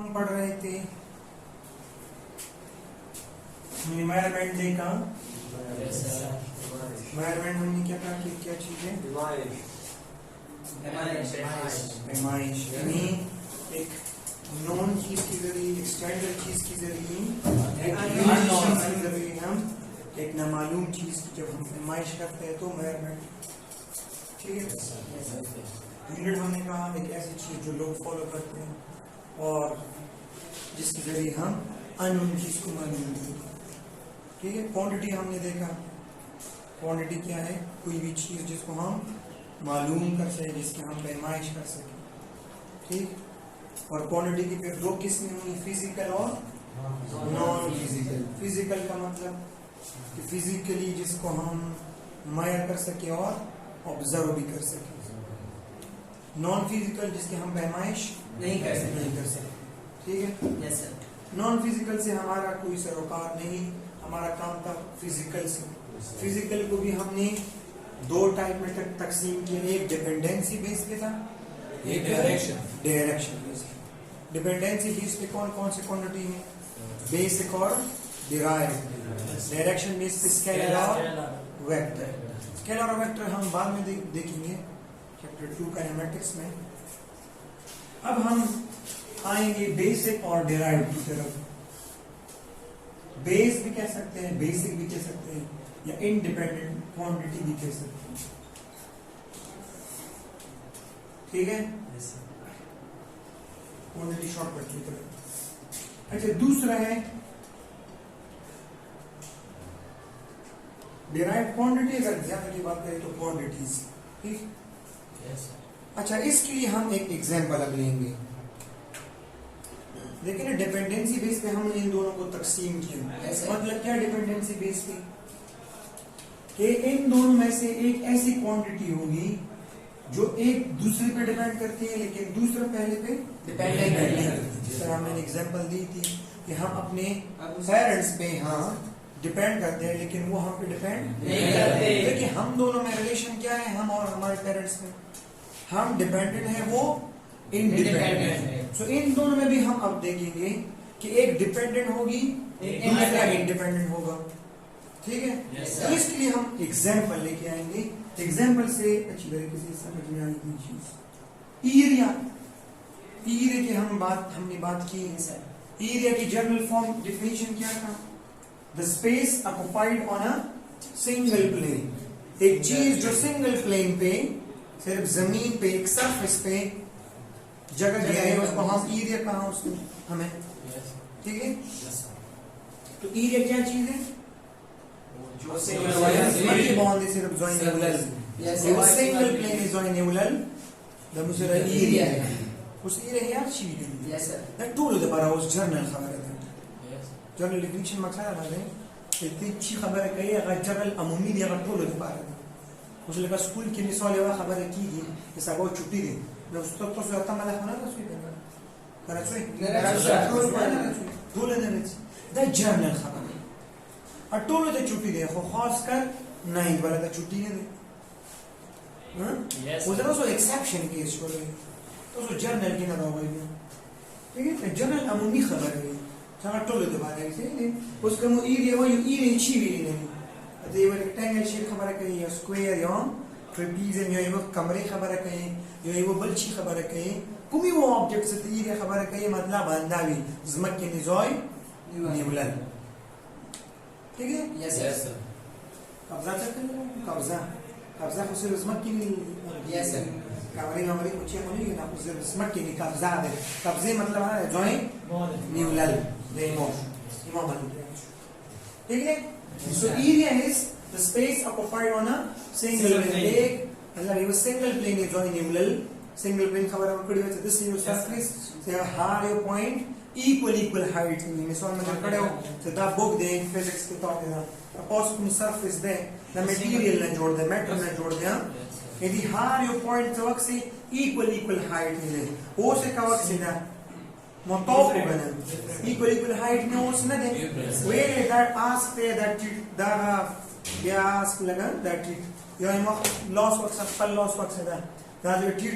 हम पढ़ रहे थे एनवायरनमेंट देखा। एनवायरनमेंट हमने क्या कहा कि क्या चीज है? पैमाइश, यानी एक नॉन चीज के जरिए, एक स्टैंडर्ड चीज के जरिए, के जरिए हम एक नामालूम चीज की जब हम पैमाइश करते हैं तो मेजरमेंट। ठीक है। यूनिट हमने कहा एक ऐसी चीज जो लोग फॉलो करते हैं और जिसके जरिए हम अननोन चीज को मालूम करते हैं। ठीक है। क्वांटिटी हमने देखा, क्वांटिटी क्या है? कोई भी चीज जिसको हम मालूम कर सके, जिसकी हम पैमाइश कर सके। ठीक। और क्वांटिटी की फिर दो किस्में हुई, फिजिकल और नॉन फिजिकल। फिजिकल का मतलब कि फिजिकली जिसको हम मायर कर सके और ऑब्जर्व भी कर सके। नॉन फिजिकल जिसकी हम पैमाइश नहीं कर सकते। ठीक है। Yes sir. नॉन फिजिकल से हमारा कोई सरोकार नहीं, हमारा काम था फिजिकल से। फिजिकल को भी हमने दो टाइप में तकसीम किया, एक डिपेंडेंसी बेस पे था, एक डायरेक्शन बेस। डिपेंडेंसी बेस पे कौन कौन से क्वांटिटी है? बेसिक और डिराइव्ड। डायरेक्शन बेस पे स्केलर और वेक्टर। स्केलर और वेक्टर हम बाद में देखेंगे चैप्टर 2 काइनेमेटिक्स में। अब हम आएंगे बेसिक और डिराइव्ड की तरफ। बेस भी कह सकते हैं, बेसिक भी कह सकते हैं, या इंडिपेंडेंट क्वांटिटी भी कह सकते हैं। ठीक है। क्वांटिटी शॉर्टकट की तरफ। अच्छा, दूसरा है डिराइव्ड क्वांटिटी। अगर ज्यादा की बात करें तो क्वांटिटीज। ठीक। अच्छा, इसके लिए हम एक एग्जांपल अब लेंगे। देखिए ना, डिपेंडेंसी बेस पे हमने इन दोनों को तकसीम किया। मतलब क्या डिपेंडेंसी बेस पे? कि इन दोनों में से एक ऐसी क्वांटिटी होगी जो एक दूसरे पे डिपेंड करती है लेकिन दूसरा पहले पे डिपेंड नहीं करती। जिस तरह मैंने एग्जांपल दी थी कि हम अपने पेरेंट्स पे डिपेंड करते हैं लेकिन वो हम पे डिपेंड नहीं करते। देखिए हम दोनों में रिलेशन क्या है, हम और हमारे पेरेंट्स में? हम डिपेंडेंट है, वो इंडिपेंडेंट है। सो इन दोनों में भी हम अब देखेंगे कि एक डिपेंडेंट होगी, एक इंडिपेंडेंट होगा। ठीक है। तो इसके लिए हम एग्जांपल लेके आएंगे। एग्जांपल से अच्छी तरीके से समझ में आएगी चीज। एरिया, एरिया की हमने बात की है। एरिया की जनरल फॉर्म डिफिनेशन क्या था? The space occupied on a single plane. एक चीज जो सिंगल प्लेन पे, सिर्फ जमीन पे, एक सरफेस पे जगह दिया है, उसको हम एरिया कहा उसको हमें। ठीक है। तो एरिया क्या चीज है? जो सिर्फ single plane is joinable, the musera area है। उस एरिया यार चीज है। Yes sir. दैट टूल दे बारा उस जर्नल खबर है। जर्नल डिफिनेशन मकसद है ना इतनी अच्छी खबर है कहीं अगर जर्नल अमूमी दिया अगर टूल दे बारा उस लगा स्कूल की मिसाल है खबर है की कि सब छुट्टी दे मैं उस तो सोता मला खाना का सुई करना करा टूल दे दैट जर्नल खबर है और टूल दे छुट्टी दे खास कर नहीं वाला का छुट्टी नहीं दे। वो जरा सो एक्सेप्शन केस हो रही तो सो जर्नल की ना होगा। ठीक है। जर्नल अमूमी खबर है सारा टोले दे बारे में उसका वो एरिया वो एरिया छी भी नहीं तो ये रेक्टेंगल शेप खबर है कहीं या स्क्वायर या ट्रेपीजियम या वो कमरे खबर है कहीं या वो बल्ची खबर है कहीं कोई वो ऑब्जेक्ट से एरिया खबर है कहीं मतलब अंदावी जमक के निजोय निबुलन। ठीक है। Yes sir. कब्जा कर कब्जा कब्जा को सिर्फ जमक की। Yes sir. कमरे में हमारी कुछ नहीं ना कुछ सिर्फ जमक की कब्जा है। कब्जे मतलब है जोय निबुलन दे इमोशन। ठीक है। So area is the space occupied on a single plane. एक मतलब ये single plane is joinable. Single plane खबर है कड़ी वजह से this is surface से हर एक point equal height में मिसाल में खड़े हो तो दा बुक दे फिजिक्स के तौर पे ना सपोज तुम सरफेस दे ना मटेरियल ना जोड़ दे मैटर ना जोड़ दे यदि हर एक पॉइंट से वक्त से इक्वल हाइट मिले वो से का वक्त से ना मोटोप बना इक्वल हाइट में वो से ना दे वेले दैट आस्क पे दैट दागा या आस्क लगा दैट या लॉस वक्त से फल लॉस वक्त से दा जो टिट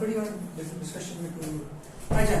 pretty one discussion में कोई अच्छा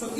So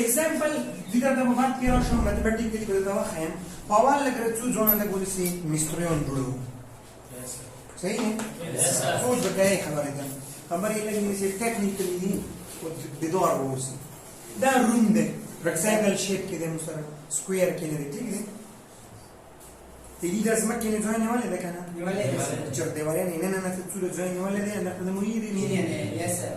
एग्जांपल दिदा त बात किया शो मैथमेटिकली बता वाखम पावर लग छु जोन ने बोली सी मिस्त्रियों जुड़ो सही है यस सर सोच बताए खबर है हमारे लगी से टेक्निकली बिदौर वो सी दा रूम दे रेक्टेंगल शेप के दे मुसर स्क्वायर के लिए ठीक है तेरी दस में के जोइन वाले देखा ना वाले जब देवाले ने ना छु जोइन वाले दे ना तो मुई नहीं है यस सर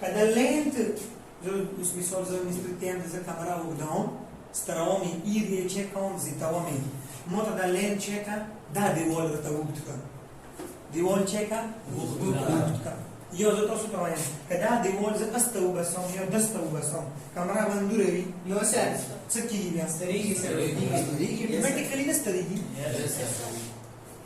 kada lent जो उसमें solve mister tem de camera o down straomi irie checam zitaomi mota da lent checa da de wall ta ubtka de wall checa ubtka yo zato su tawaya kada de wall za asta ubasom yo dasta ubasom camera bandurevi yo sir saki ya starigi starigi vertically na starigi yes sir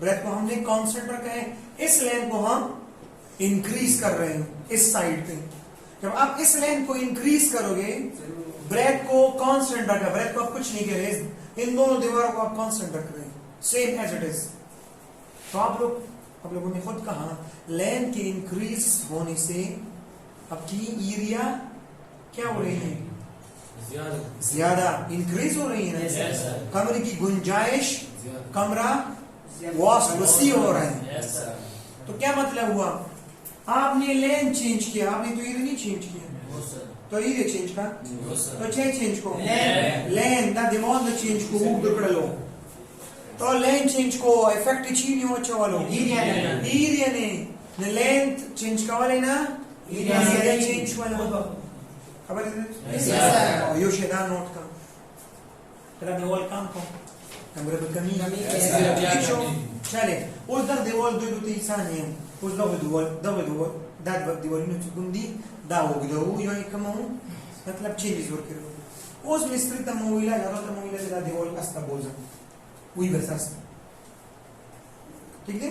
breadth को हमने constant रखा है इस length को हम increase कर रहे हैं इस साइड पे जब आप इस लेंथ को इंक्रीज करोगे ब्रेथ को कांस्टेंट रखा ब्रेथ को आप कुछ नहीं कह रहे इन दोनों दीवारों को आप कांस्टेंट रख रहे हैं सेम एज इट इज तो आप लोगों ने खुद कहा लेंथ के इंक्रीज होने से आपकी एरिया क्या हो रही है ज्यादा इंक्रीज हो रही है yes, कमरे की गुंजाइश कमरा वसी हो रहा है yes, तो क्या मतलब हुआ आपने लेंथ चेंज किया आपने तो एरिया नहीं चेंज किया तो एरिया चेंज का तो चेंज को लेंथ दा डिमांड चेंज को उधर कर लो तो लेंथ चेंज को इफेक्ट चीनी हो चावलो एरिया ने लेंथ चेंज कावाले ना एरिया चेंज वाला खबर है सर यो शेदा नोट का तेरा देवल काम को हमरे बकमी चले उधर देवल दो दो तीसाने उस देवल दाद वक्त देवल ने चुकुंदी दा हो गयो यो कमो मतलब चेंज और करो उस मिस्त्री त मोइला यारो त मोइला दा देवल अस्ता बोल वही बस ठीक है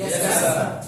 Yes, sir.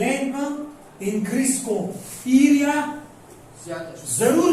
लेंथ में इंक्रीज को एरिया जरूर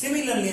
सिमिलरली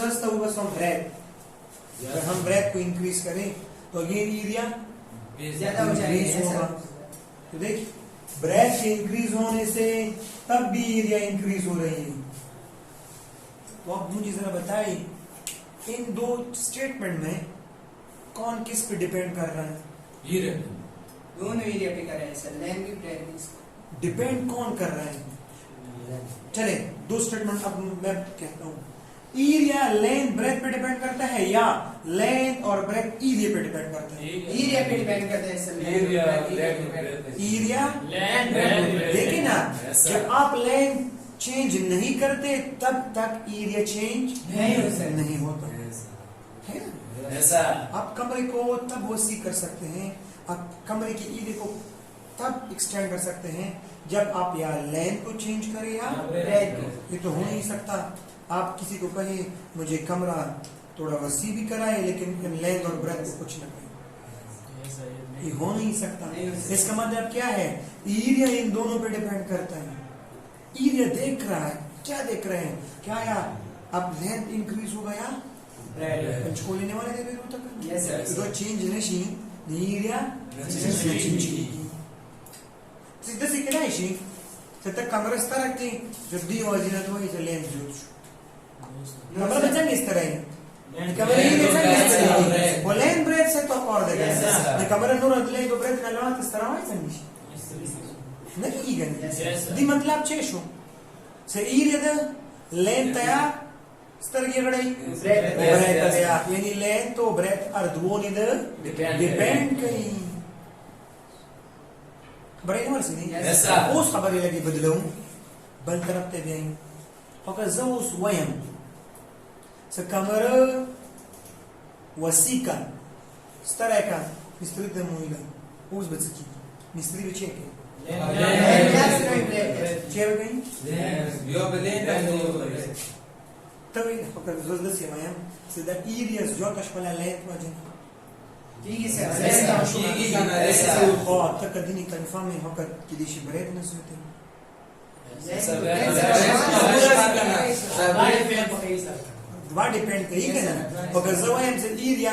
जस्ट होगा सम ब्रेथ अगर हम ब्रेथ को इंक्रीज करें तो ये एरिया ज्यादा हो जाएगा तो देख ब्रेथ के इंक्रीज होने से तब भी एरिया इंक्रीज हो रही है तो अब मुझे जरा बताइए इन दो स्टेटमेंट में कौन किस पे डिपेंड कर रहा है दोनों एरिया पे कर रहे हैं सर लैंड भी ब्रेथ डिपेंड कौन कर रहा है चले दो स्टेटमेंट अब मैं कहता हूं एरिया लेंथ ब्रेथ पे डिपेंड करता है या लेंथ और ब्रेथ एरिया पे डिपेंड करता है एरिया पे डिपेंड करता है सर एरिया एरिया लैंड देखिए ना जब आप लेंथ चेंज नहीं करते तब तक एरिया चेंज नहीं होता है ऐसा आप कमरे को तब वसी कर सकते हैं आप कमरे की एरिया को तब एक्सटेंड कर सकते हैं जब आप या लेंथ को चेंज करें या ब्रेथ को ये तो हो नहीं सकता आप किसी को कहें मुझे कमरा थोड़ा वसी भी कराए लेकिन लेंथ और ब्रेथ को कुछ न करें ये हो नहीं सकता इसका मतलब क्या है एरिया इन दोनों पे डिपेंड करता है एरिया देख रहा है क्या देख रहे हैं क्या यार अब लेंथ इंक्रीज होगा या पंचको लेने वाले देवे तक तो चेंज नहीं एरिया चेंज सीधा सीखना है शी तक कमरा इस तरह की जब दी वाजिना तो ये लेंथ जो कमरा बचा नहीं इस तरह है कमरा ये बचा नहीं इस तरह वो लेंथ ब्रेथ से तो और देगा ये कमरा नूर ले तो ब्रेथ ना लगा इस तरह है संदेश नहीं गन दी मतलब चेशो से एरिया द लेंथ या स्तर की गड़ाई ब्रेथ या यानी लेंथ तो ब्रेथ अर्धवों द डिपेंड कहीं खबरें नहीं मरसी नहीं उस खबर लगी बदलूं बल तरफ ते भी फकत जोस वयम सकमर वसीका स्तरका मिस्त्री द मोइला उस बचकी मिस्त्री भी चेक चेक गई यो बलेन तभी फकत जोस दस वयम सदा एरियास जो कशमला लेंथ वजन ठीक है सर तक कदनी कंफर्म है फकत कि दिश ब्रेथ न सोते два डिपेंड करी कना फकत जवायम से एरिया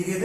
एरिया द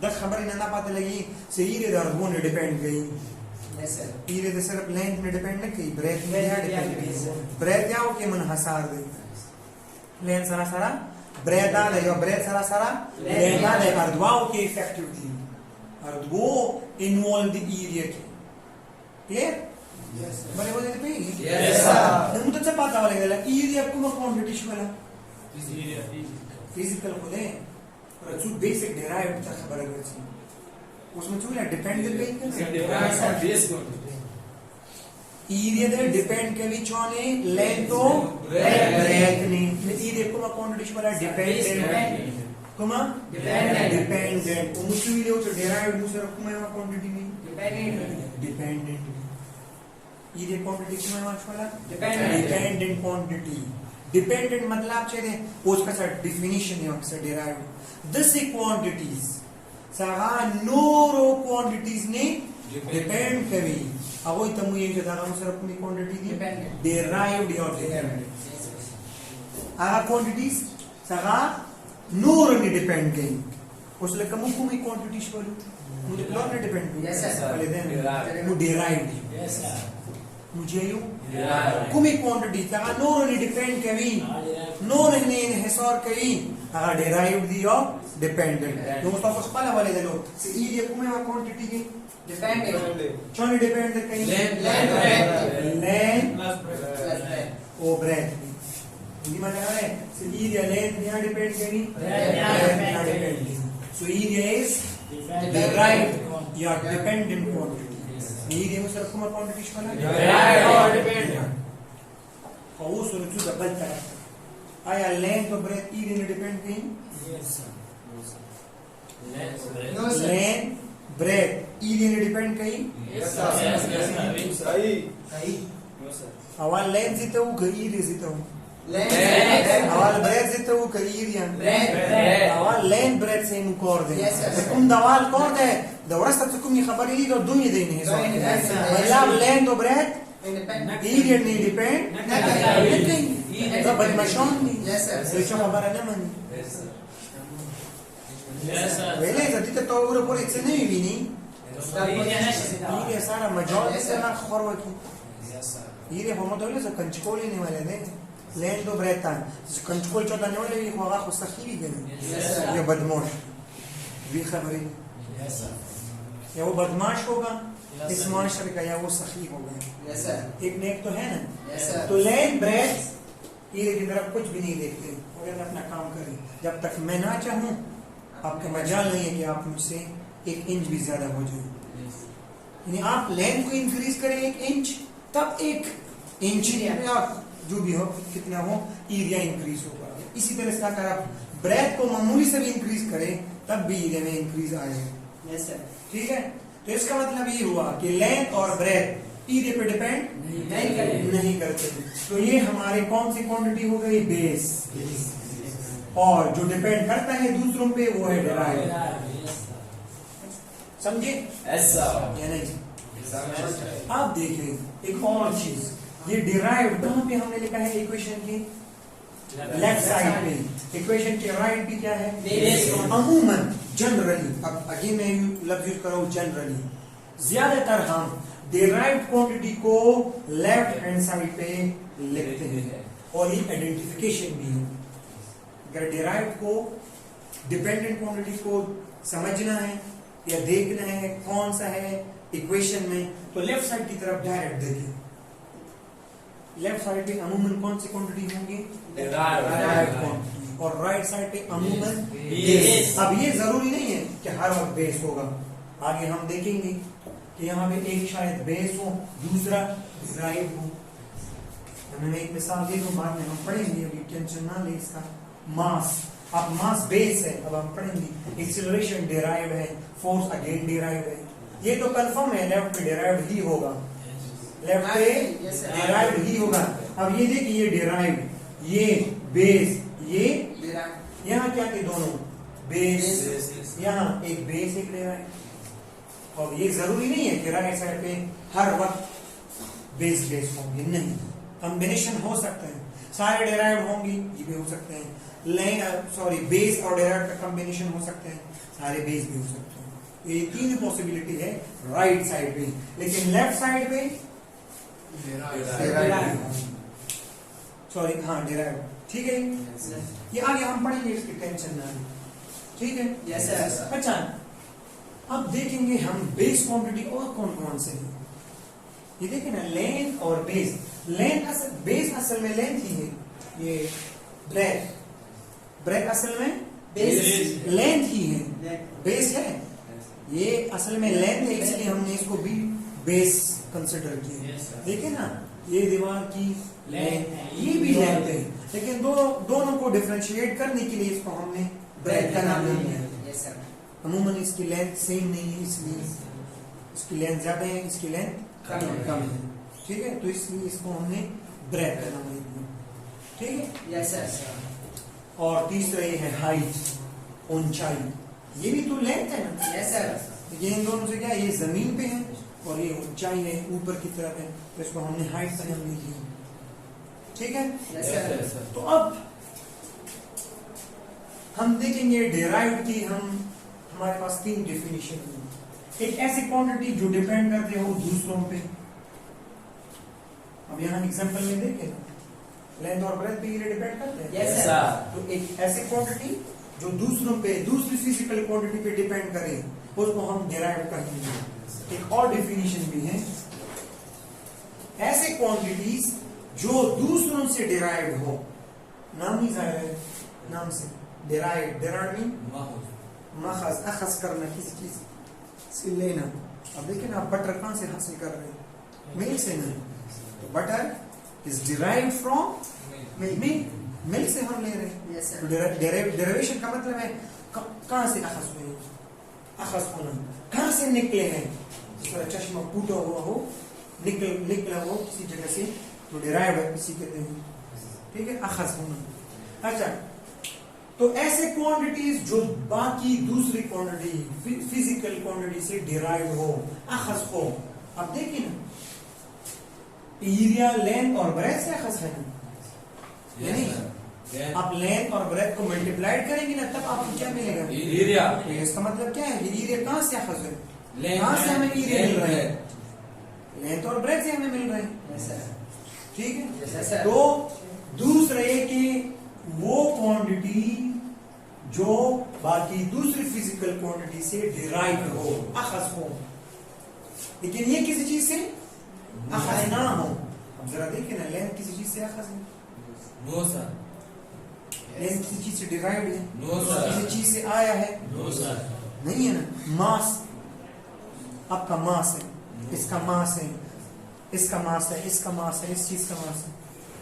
दस खबर ना पता लगी से ये वो ने डिपेंड गई Yes, sir. ये सिर्फ लेंथ में डिपेंड नहीं की ब्रेथ में क्या डिपेंड की ब्रेथ क्या हो के मन हसार दे लेंथ सारा सारा ब्रेथ आ गया ब्रेथ सारा सारा लेंथ आ गया अर्धवाओ के इफेक्टिव थी अर्धवो इन्वॉल्व द एरिया के क्लियर Yes, sir. बड़े बोले पे Yes, sir. नम तो सब पता वाला गया एरिया को क्वांटिटी वाला फिजिकल को दे और जो बेसिक डेराइव तक खबर है उसमें चूला डिपेंड कर गई एरिया दे डिपेंड के भी चोने लेंथ तो ब्रेथ नहीं एरिया को क्वांटिटी वाला डिपेंडेंट कुमा डिपेंडेंट मुझे भी जो डेराइव दूसरा कुमा क्वांटिटी में डिपेंडेंट एरिया क्वांटिटी कुमा वाला डिपेंडेंट क्वांटिटी डिपेंडेंट मतलब चाहिए उसका सर डिफिनेशन है उसका डेराइव दिस क्वांटिटीज सारा नोरो क्वांटिटीज ने डिपेंड करी अब वही तमु ये जो दाना सर अपनी क्वांटिटी दी डेराइव्ड और डिपेंडेंट आगा क्वांटिटीज सारा नोरो ने डिपेंड करी उसले कमु कुमी क्वांटिटीज बोलो मुझे प्लॉट ने डिपेंड Yes, sir. पहले दिन वो डेराइव्ड मुझे यू कुमी क्वांटिटी सारा नोरो ने डिपेंड करी नोरो ने हिसार करी आगा डेराइव्ड दी और डिपेंडेंट तो उसका कुछ पता वाले दे लो से एरिया कुमे क्वांटिटी की चोने डिपेंड कहीं लेंथ ओ ब्रेथ ये मतलब है so area length यहाँ डिपेंड करी यहाँ depend so area is derived या dependent quantity area में सर कुमा quantity वाला और वो सोचो जो डबल तरह आया length और breadth area में डिपेंड कहीं length breadth area में डिपेंड कहीं अवाल length जितना वो कहीं area जितना वो अवाल breadth जितना वो कहीं area अवाल length breadth से मुकोर दे तुम दवाल कोर दे दौरा सब तुम ये खबर ही तो दुनिया देनी है मतलब length और breadth area नहीं डिपेंड नहीं तो बदमाशों नहीं सोचो खबर है ना मन पहले जब तक तो वो पूरे इतने नहीं भी नहीं ये सारा मजाल से ना खरवा की ये हम तो ले सब कंट्रोल ही नहीं वाले थे लैंड तो ब्रेथ था कंट्रोल चोटा नहीं वाले ये होगा खुद सखी गए ये बदमाश भी खबर है या वो बदमाश होगा इस माशरे का या वो सखी होगा एक नेक तो है ना तो लैंड ब्रेथ ये की तरफ कुछ भी नहीं देखते अगर अपना काम करें जब तक मैं ना चाहूं आपका मजाल नहीं है कि आप मुझसे 1 इंच भी ज्यादा हो जाए यानी आप लेंथ को इंक्रीज करें 1 इंच तब 1 इंच या जो भी हो कितना हो एरिया इंक्रीज होगा इसी तरह से अगर आप ब्रेथ को मामूली से भी इंक्रीज करें तब भी एरिया में इंक्रीज आएगा ठीक है तो इसका मतलब ये हुआ कि लेंथ और ब्रेथ एरिया पे डिपेंड नहीं करते तो ये हमारे कौन सी क्वांटिटी हो गई बेस और जो डिपेंड करता है दूसरों पे वो है डेराइव समझे या नहीं आप देखें एक और चीज ये डिराइव कहां पे हमने लिखा है इक्वेशन की लेफ्ट साइड पे इक्वेशन के राइट भी क्या है अमूमन जनरली अब अगेन मैं लफ्ज यूज कर रहा हूं जनरली ज्यादातर हम डिराइव्ड क्वांटिटी को लेफ्ट हैंड साइड पे लिखते हैं और ये आइडेंटिफिकेशन भी है अगर डिराइव्ड को डिपेंडेंट क्वांटिटी को समझना है या देखना है कौन सा है इक्वेशन में तो लेफ्ट साइड की तरफ डायरेक्ट देखिए लेफ्ट साइड पे अमूमन कौन सी क्वांटिटी होंगी डिराइव्ड क्वांटिटी और राइट साइड पे अमूमन बेस अब ये जरूरी नहीं है कि हर वक्त बेस होगा आगे हम देखेंगे कि यहाँ पे एक शायद बेस हो दूसरा डिराइव हो मैंने एक मिसाल दे दूं बाद में हम पढ़ेंगे अभी टेंशन ना ले इसका मास अब मास बेस है अब हम पढ़ेंगे एक्सीलरेशन डिराइव है फोर्स अगेन डिराइव है ये तो कंफर्म है लेफ्ट पे डिराइव्ड ही होगा लेफ्ट पे डिराइव्ड ही होगा अब ये देखिए ये डिराइव ये बेस ये यहाँ क्या थे दोनों बेस यहाँ एक बेस एक डिराइव और ये जरूरी नहीं है कि राइट साइड पे हर वक्त बेस होंगे नहीं कॉम्बिनेशन हो सकते हैं, सारे डेराइव होंगी, ये भी हो सकते हैं। बेस और डेराइव का कॉम्बिनेशन हो सकते हैं, सारे बेस भी हो सकते हैं। ये तीन पॉसिबिलिटी है राइट साइड पे, लेकिन लेफ्ट साइड पे सॉरी हाँ डेराइव, ठीक है। ये आगे हम पढ़ेंगे, इसकी टेंशन ना ले, ठीक है। Yes, sir. अच्छा, अब देखेंगे हम बेस क्वांटिटी और कौन कौन से हैं। ये देखिए ना, लेंथ और बेस। बेस असल में लेंथ ही है, ये ब्रेथ असल में बेस लेंथ ही है, बेस है। ये असल में लेंथ है, इसलिए हमने इसको भी बेस कंसिडर किया। देखिए ना, ये दीवार की लेंथ, ये भी लेंथ है, लेकिन दोनों को डिफरेंशिएट करने के लिए इसको हमने ब्रेथ का नाम दिया है। Yes, sir. अमूमन इसकी लेंथ सेम नहीं है, इसलिए इसकी लेंथ ज्यादा है, इसकी लेंथ कम है, ठीक है। तो इसलिए इसको हमने ब्रेथ का नाम दिया, ठीक है। Yes, sir. और तीसरा ये है हाइट, ऊंचाई। ये भी तो लेंथ है ना। Yes, sir. ये इन दोनों से क्या है, ये जमीन पे है और ये ऊंचाई है, ऊपर की तरफ है, तो इसको हमने हाइट का नाम दिया, ठीक है। Yes, sir. तो अब हम देखेंगे डेराइव्ड की, हमारे पास तीन डेफिनेशन है। एक ऐसी क्वांटिटी जो डिपेंड करते हो दूसरों पे। अब यहाँ एग्जांपल में देखें, लेंथ और ब्रेथ पे ये डिपेंड करते हैं। Yes, sir. तो एक ऐसी क्वांटिटी जो दूसरों पे, दूसरी फिजिकल क्वांटिटी पे डिपेंड करे, उसको हम डेराइव्ड कहेंगे। एक और डेफिनेशन भी है, ऐसे क्वांटिटीज जो दूसरों से डिराइव्ड हो। नाम ही जाहिर है, नाम से डिराइव्ड मीन माखज, अखज करना, किसी चीज से लेना। अब देखिए ना, आप बटर कहां से हासिल कर रहे हैं, मिल्क से नहीं। तो butter is derived from milk से हम ले रहे हैं। Yes, sir. तो डेरिवेशन का मतलब है कहां से अखज हुए, अखज होना, कहां से निकले हैं। जिस तरह चश्मा टूटा हुआ हो, निकला हो किसी जगह से, तो डिराइव्ड इसी कहते हैं, ठीक है, अखज होना। अच्छा, तो ऐसे क्वांटिटीज जो बाकी दूसरी क्वांटिटी, फिजिकल क्वांटिटी से डिराइव हो, अखज हो। अब देखिए ना, एरिया लेंथ और ब्रेथ से अखज है ना, यानी आप लेंथ और ब्रेथ को मल्टीप्लाइड करेंगे ना, तब आपको क्या मिलेगा, एरिया। इसका मतलब क्या है, एरिया कहां से अखज है, लेंथ कहां से हमें एरिया मिल रहा है, है। लेंथ और ब्रेथ से हमें मिल रहा है, Yes, sir. ठीक है। Yes, sir. तो दूसरे कि वो क्वांटिटी जो बाकी दूसरी फिजिकल क्वांटिटी से डिराइव हो, अखज हो, लेकिन ये किसी चीज से अखज ना हो। अब जरा देखिए ना, लेंथ किसी चीज से अखज है, नो सर, लेंथ किसी चीज से डिराइव है, नो सर, किसी चीज से आया है, नो सर, नहीं है ना। मास, आपका मास है, इसका मास है, इसका मास है, इसका मास है, इस चीज का मास है,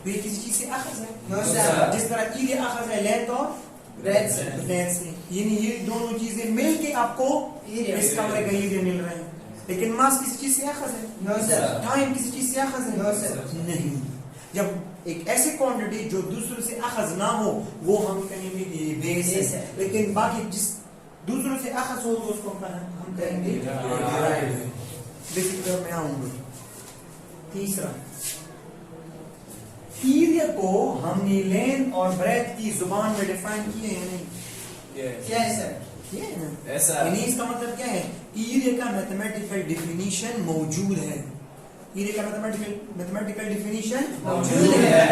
तो ये किसी चीज से अखज है। No, sir. जिस तरह ये अखज है लेंथ और Breath, sir. लेंथ से, यानी ये दोनों चीजें मिलके आपको Area. इस कमरे का एरिया मिल रहा है। लेकिन मास किसी चीज से अखज है, No, sir. टाइम किसी चीज से अखज है, No, sir. नहीं। जब एक ऐसी क्वांटिटी जो दूसरों से अखज ना हो, वो हम कहेंगे ये बेस Base है। है। लेकिन बाकी जिस दूसरों से अखज हो, तो उसको हम कहेंगे डिराइव्ड है। बेसिक टर्म में आऊंगा। तीसरा, एरिया को हमने लेंथ और ब्रेथ की जुबान में डिफाइन किए हैं नहीं, क्या है सर? किए हैं ना। ऐसा यानी इसका मतलब क्या है, एरिया का मैथमेटिकल डिफिनीशन मौजूद है, एरिया का मैथमेटिकल डिफिनीशन मौजूद है।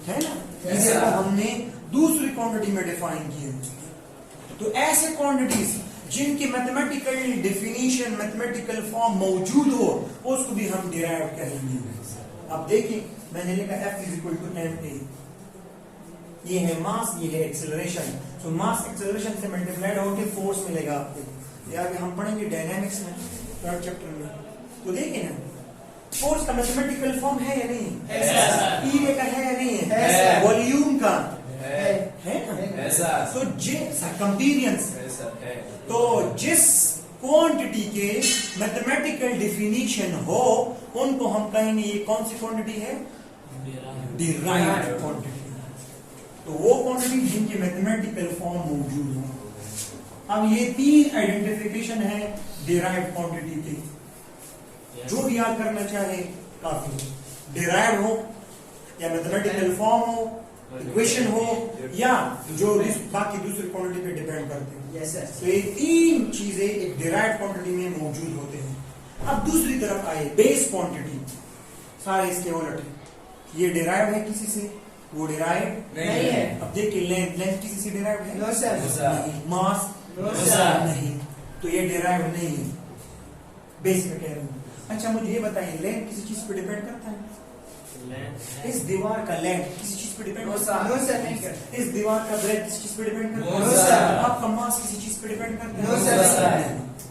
है ना। ऐसा। एरिया को हमने दूसरी क्वांटिटी में डिफाइन किया। तो ऐसे क्वांटिटीज जिनकी मैथमेटिकल डिफिनीशन, मैथमेटिकल फॉर्म मौजूद हो, उसको भी हम डिराइव करेंगे। अब देखिए, मैंने लिखा F = ma, ये है मास, ये है एक्सेलरेशन। सो मास एक्सेलरेशन से मल्टीप्लाइड होकर फोर्स मिलेगा आपको। ये आगे हम पढ़ेंगे डायनामिक्स में, 3rd चैप्टर में। तो देखिए ना, फोर्स का मैथमेटिकल फॉर्म है या नहीं है, एरिया का है या नहीं है, वॉल्यूम का है ना। ऐसा तो सर्कम्फेरेंस, ऐसा है। तो जिस क्वांटिटी के मैथमेटिकल डिफिनीशन हो, उनको हम कहेंगे ये कौन सी क्वांटिटी है, डिराइव्ड क्वांटिटी। तो वो क्वांटिटी जिनकी मैथमेटिकल फॉर्म मौजूद हो। अब ये 3 आइडेंटिफिकेशन है डिराइव्ड क्वांटिटी के, जो भी याद करना चाहे काफी। डिराइव्ड हो या मैथमेटिकल फॉर्म हो, इक्वेशन हो, या जो बाकी दूसरी क्वांटिटी पे डिपेंड करते हैं। Yes, sir. तो ये तीन चीजें एक डिराइव्ड क्वांटिटी में मौजूद होते हैं। अब दूसरी तरफ आए बेस क्वांटिटी, सारे इसके उलट है। ये डिराइव है किसी से, वो डिराइव नहीं है। अब देखिए लेंथ, लेंथ किसी से डिराइव है? No, sir. No, sir. नहीं। मास No, sir. नहीं, तो ये डिराइव नहीं है, बेस में कह रहा हूँ। अच्छा मुझे ये बताइए, लेंथ किसी चीज पे डिपेंड करता है? इस दीवार का लेंथ किसी चीज पे डिपेंड No, करता sir. है? No, sir. नहीं करता। इस दीवार का ब्रेथ किसी चीज पे डिपेंड करता है? No, sir. आपका मास किसी चीज पे डिपेंड करता है? No, sir.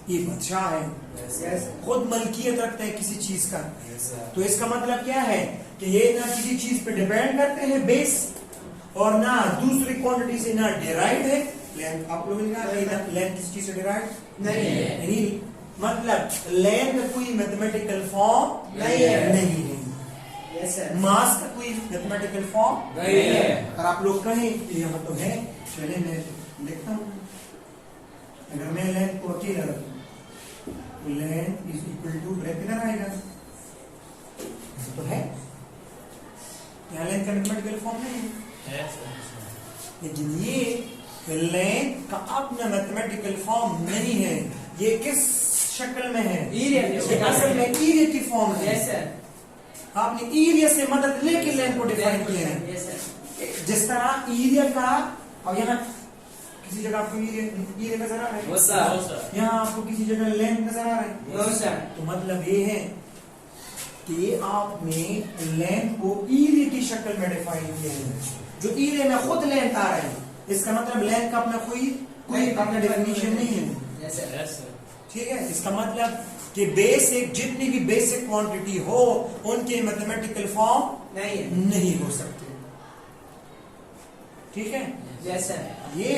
ये बादशाह है, Yes. खुद मलकियत रखता है किसी चीज का। Yes, sir. तो इसका मतलब क्या है कि ये ना किसी चीज पे डिपेंड करते हैं बेस, और ना दूसरी क्वांटिटी से ना डिराइव है। लेंथ आप लोगों ने कहा लेंथ किस चीज से डिराइव नहीं है। नहीं, मतलब लेंथ का कोई मैथमेटिकल फॉर्म नहीं है। नहीं है। Yes, sir. मास का कोई मैथमेटिकल फॉर्म नहीं है। और आप लोग कहें कि यहाँ तो है, चले मैं देखता हूँ। अगर मैं लेंथ को अकेला रखूं तो length is equal to breadth किधर आएगा? तो है, यहाँ लेंथ का मैथमेटिकल फॉर्म नहीं है, लेकिन ये लेंथ का अपना मैथमेटिकल फॉर्म नहीं है। ये किस शक्ल में है? Area की ये शक्ल असल में एरिया की फॉर्म है। Yes, sir. आपने एरिया से मदद लेके लेंथ को डिफाइन किया है। Yes, sir. जिस तरह एरिया का, अब यहाँ किसी जगह आपको एरिया नजर आ रहा है? No, sir. यहाँ आपको किसी जगह लेंथ नजर आ रहा है? No, sir. तो मतलब ये है कि आपने लेंथ को एरिया की शक्ल में डिफाइन किया है। जो एरिया में खुद लेंथ आ रहा है, इसका मतलब लेंथ का अपना कोई अपना डेफिनेशन नहीं है। Yes, sir. Yes, sir. ठीक है, इसका मतलब कि बेसिक जितनी भी बेसिक क्वांटिटी हो उनके मैथमेटिकल फॉर्म नहीं है। नहीं हो सकते। ठीक है, Yes, sir. ये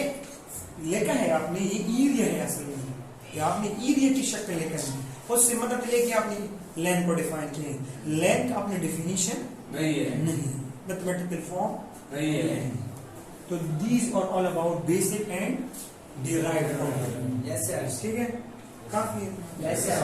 लिखा है आपने, ये एरिया है असल में, ये आपने एरिया की शक्ल लिखा है, उससे मदद लेके आपने लेंथ को डिफाइन किया है। लेंथ का अपने डेफिनेशन नहीं है। नहीं, मैथमेटिकल फॉर्म नहीं है। तो these are all about basic and derived quantity. Yes, sir. ठीक है, काफी है। Yes, sir.